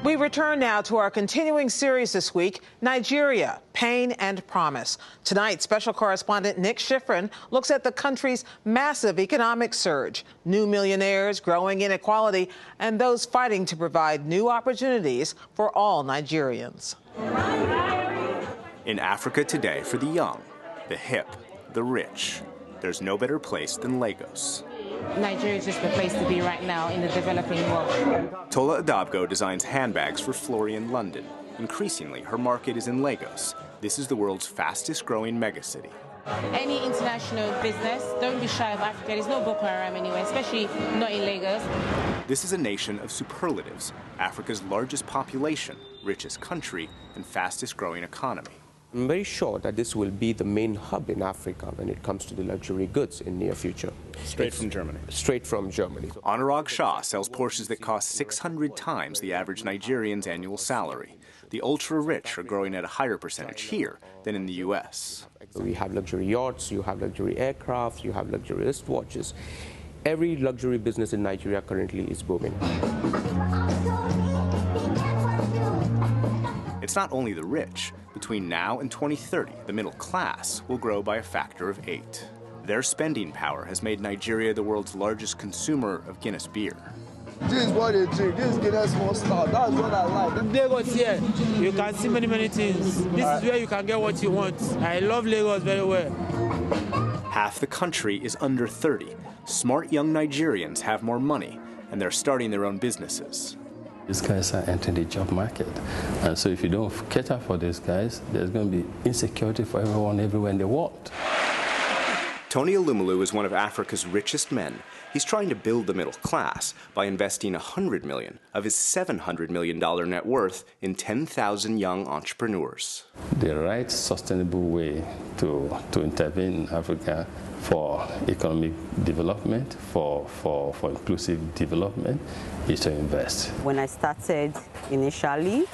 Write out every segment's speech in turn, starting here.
We return now to our continuing series this week, Nigeria, Pain and Promise. Tonight, special correspondent Nick Schifrin looks at the country's massive economic surge, new millionaires, growing inequality, and those fighting to provide new opportunities for all Nigerians. In Africa today, for the young, the hip, the rich, there's no better place than Lagos. Nigeria is just the place to be right now in the developing world. Tola Adabgo designs handbags for Florian London. Increasingly, her market is in Lagos. This is the world's fastest growing megacity. Any international business, don't be shy of Africa. There's no Boko Haram anywhere, especially not in Lagos. This is a nation of superlatives, Africa's largest population, richest country, and fastest growing economy. I'm very sure that this will be the main hub in Africa when it comes to the luxury goods in near future. Straight from Germany. Straight from Germany. Anurag Shah sells Porsches that cost 600 times the average Nigerian's annual salary. The ultra-rich are growing at a higher percentage here than in the U.S. We have luxury yachts, you have luxury aircraft, you have luxury wristwatches. Every luxury business in Nigeria currently is booming. It's not only the rich. Between now and 2030, the middle class will grow by a factor of 8. Their spending power has made Nigeria the world's largest consumer of Guinness beer. This is what they drink. This is Guinness Monster. That's what I like. Lagos here, you can see many things. This is where you can get what you want. I love Lagos very well. Half the country is under 30. Smart young Nigerians have more money, and they're starting their own businesses. These guys are entering the job market. And so if you don't cater for these guys, there's going to be insecurity for everyone everywhere in the world. Tony Elumelu is one of Africa's richest men. He's trying to build the middle class by investing $100 million of his $700 million net worth in 10,000 young entrepreneurs. The right sustainable way to intervene in Africa for economic development, for inclusive development, is to invest. When I started initially,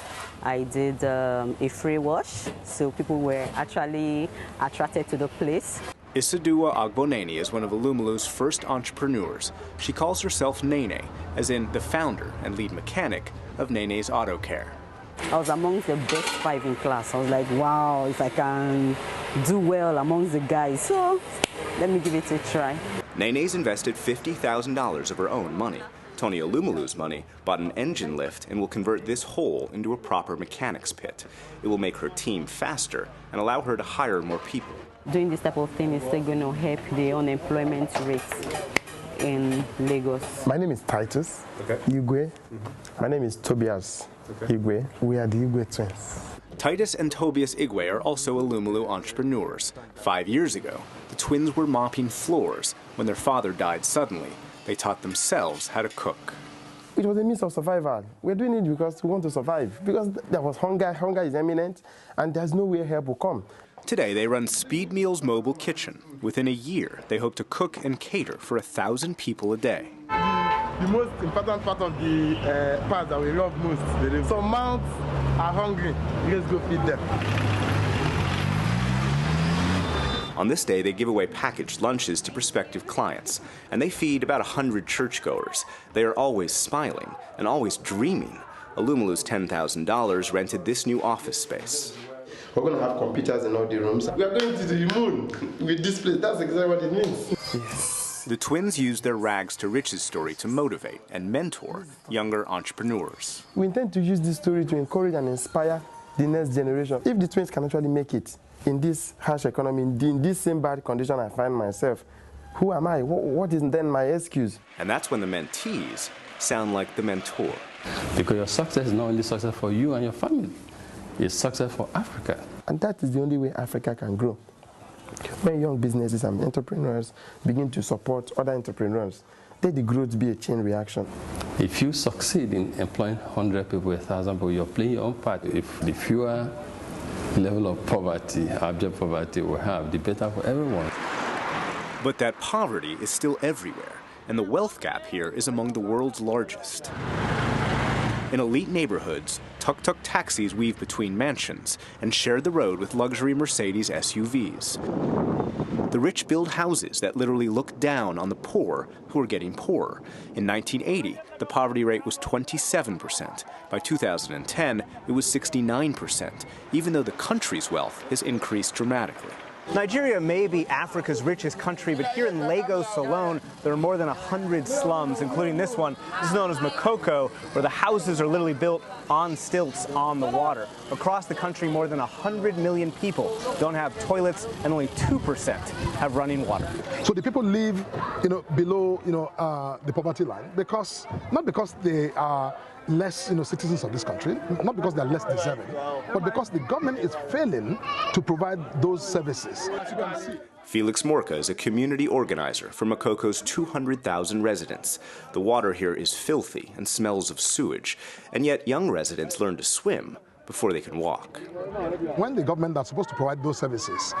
I did a free wash, so people were actually attracted to the place. Isaduwa Agboneni is one of Elumulu's first entrepreneurs. She calls herself Nene, as in the founder and lead mechanic of Nene's Auto Care. I was amongst the best 5 in class. I was like, wow, if I can do well amongst the guys, so let me give it a try. Nene's invested $50,000 of her own money. Tony Elumulu's money bought an engine lift and will convert this hole into a proper mechanics pit. It will make her team faster and allow her to hire more people. Doing this type of thing is still going to help the unemployment rate in Lagos. My name is Titus Igwe. My name is Tobias Igwe. We are the Igwe twins. Titus and Tobias Igwe are also Elumelu entrepreneurs. 5 years ago, the twins were mopping floors when their father died suddenly. They taught themselves how to cook. It was a means of survival. We're doing it because we want to survive. Because there was hunger. Hunger is imminent, and there's no way help will come. Today, they run Speed Meals Mobile Kitchen. Within a year, they hope to cook and cater for 1,000 people a day. The most important part of the part that we love most, some mouths are hungry. Let's go feed them. On this day, they give away packaged lunches to prospective clients, and they feed about 100 churchgoers. They are always smiling and always dreaming. Elumulu's $10,000 rented this new office space. We're going to have computers in all the rooms. We are going to the moon with this place. That's exactly what it means. Yes. The twins use their rags to riches story to motivate and mentor younger entrepreneurs. We intend to use this story to encourage and inspire the next generation. If the twins can actually make it in this harsh economy, in this same bad condition I find myself, who am I? What is then my excuse? And that's when the mentees sound like the mentor. Because your success is not only success for you and your family. It's success for Africa. And that is the only way Africa can grow. When young businesses and entrepreneurs begin to support other entrepreneurs, let the growth be a chain reaction. If you succeed in employing 100 people, 1,000 people, you're playing your own part. If the fewer level of poverty, abject poverty we have, the better for everyone. But that poverty is still everywhere, and the wealth gap here is among the world's largest. In elite neighborhoods, tuk-tuk taxis weave between mansions and share the road with luxury Mercedes SUVs. The rich build houses that literally look down on the poor who are getting poorer. In 1980, the poverty rate was 27%. By 2010, it was 69%, even though the country's wealth has increased dramatically. Nigeria may be Africa's richest country, but here in Lagos alone, there are more than 100 slums, including this one. This is known as Makoko, where the houses are literally built on stilts on the water. Across the country, more than 100 million people don't have toilets, and only 2% have running water. So the people live, below, the poverty line not because they are less, citizens of this country, not because they're less deserving, but because the government is failing to provide those services. As you can see. Felix Morka is a community organizer for Makoko's 200,000 residents. The water here is filthy and smells of sewage, and yet young residents learn to swim before they can walk. When the government that's supposed to provide those services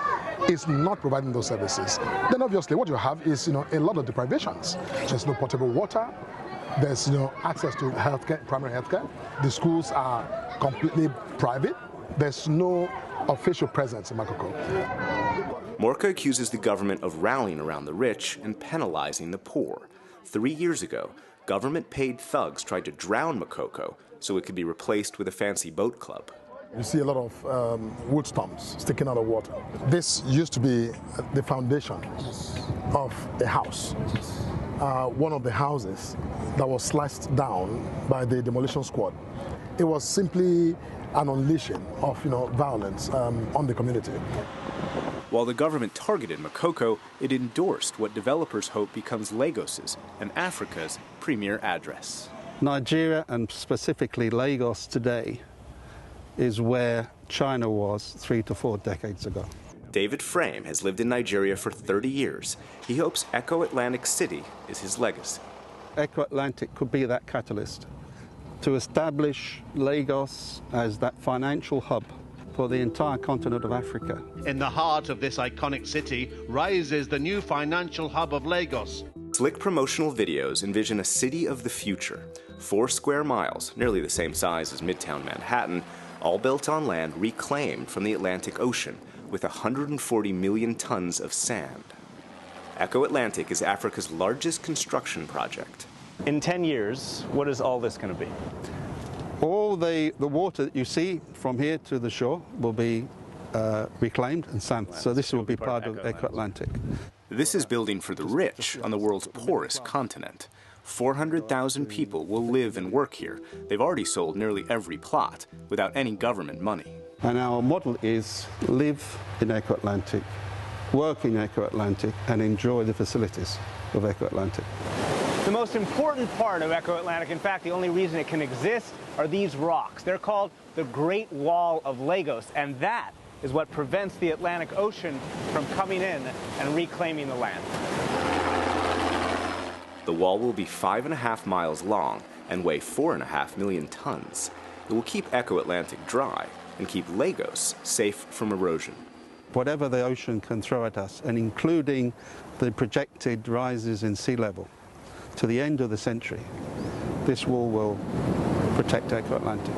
is not providing those services, then obviously what you have is, a lot of deprivations. There's no potable water. There's access to healthcare, primary healthcare. The schools are completely private. There's no official presence in Makoko. Morka accuses the government of rallying around the rich and penalizing the poor. 3 years ago, government-paid thugs tried to drown Makoko so it could be replaced with a fancy boat club. You see a lot of wood stumps sticking out of water. This used to be the foundation of a house. One of the houses that was sliced down by the demolition squad. It was simply an unleashing of violence on the community. While the government targeted Makoko, it endorsed what developers hope becomes Lagos's and Africa's premier address. Nigeria, and specifically Lagos today, is where China was 3 to 4 decades ago. David Frame has lived in Nigeria for 30 years. He hopes Echo Atlantic City is his legacy. Echo Atlantic could be that catalyst to establish Lagos as that financial hub for the entire continent of Africa. In the heart of this iconic city rises the new financial hub of Lagos. Slick promotional videos envision a city of the future. 4 square miles, nearly the same size as Midtown Manhattan, all built on land reclaimed from the Atlantic Ocean, with 140 million tons of sand. Echo Atlantic is Africa's largest construction project. In 10 years, what is all this going to be? All the water that you see from here to the shore will be reclaimed and sand. So this will be part of Echo Atlantic. This is building for the rich on the world's poorest continent. 400,000 people will live and work here. They've already sold nearly every plot without any government money. And our model is live in Echo Atlantic, work in Echo Atlantic, and enjoy the facilities of Echo Atlantic. The most important part of Echo Atlantic, in fact, the only reason it can exist, are these rocks. They're called the Great Wall of Lagos, and that is what prevents the Atlantic Ocean from coming in and reclaiming the land. The wall will be 5.5 miles long and weigh 4.5 million tons. It will keep Echo Atlantic dry and keep Lagos safe from erosion. Whatever the ocean can throw at us, and including the projected rises in sea level to the end of the century, this wall will protect Echo Atlantic.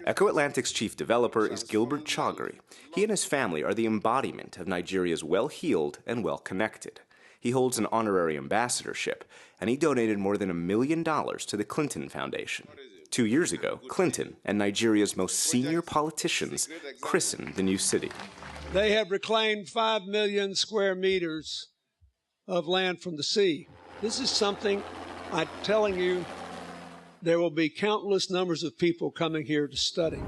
Echo Atlantic's chief developer is Gilbert Chagari. He and his family are the embodiment of Nigeria's well-heeled and well-connected. He holds an honorary ambassadorship, and he donated more than $1 million to the Clinton Foundation. 2 years ago, Clinton and Nigeria's most senior politicians christened the new city. They have reclaimed 5 million square meters of land from the sea. This is something I'm telling you, there will be countless numbers of people coming here to study.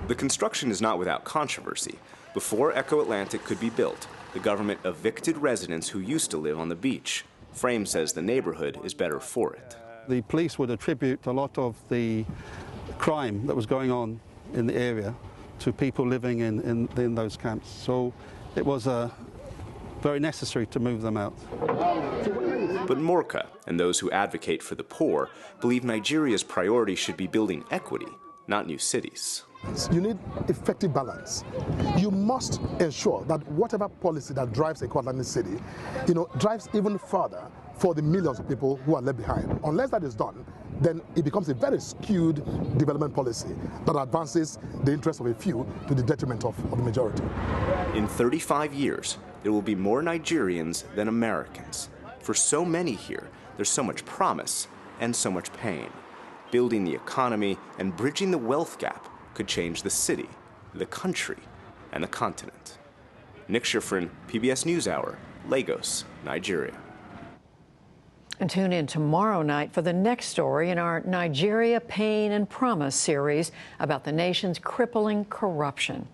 The construction is not without controversy. Before Echo Atlantic could be built, the government evicted residents who used to live on the beach. Frame says the neighborhood is better for it. The police would attribute a lot of the crime that was going on in the area to people living in those camps. So it was very necessary to move them out. But Morka and those who advocate for the poor believe Nigeria's priority should be building equity, not new cities. You need effective balance. You must ensure that whatever policy that drives Echo Atlantic City, drives even further for the millions of people who are left behind. Unless that is done, then it becomes a very skewed development policy that advances the interests of a few to the detriment of the majority. In 35 years, there will be more Nigerians than Americans. For so many here, there's so much promise and so much pain. Building the economy and bridging the wealth gap could change the city, the country, and the continent. Nick Schifrin, PBS NewsHour, Lagos, Nigeria. And tune in tomorrow night for the next story in our Nigeria Pain and Promise series about the nation's crippling corruption.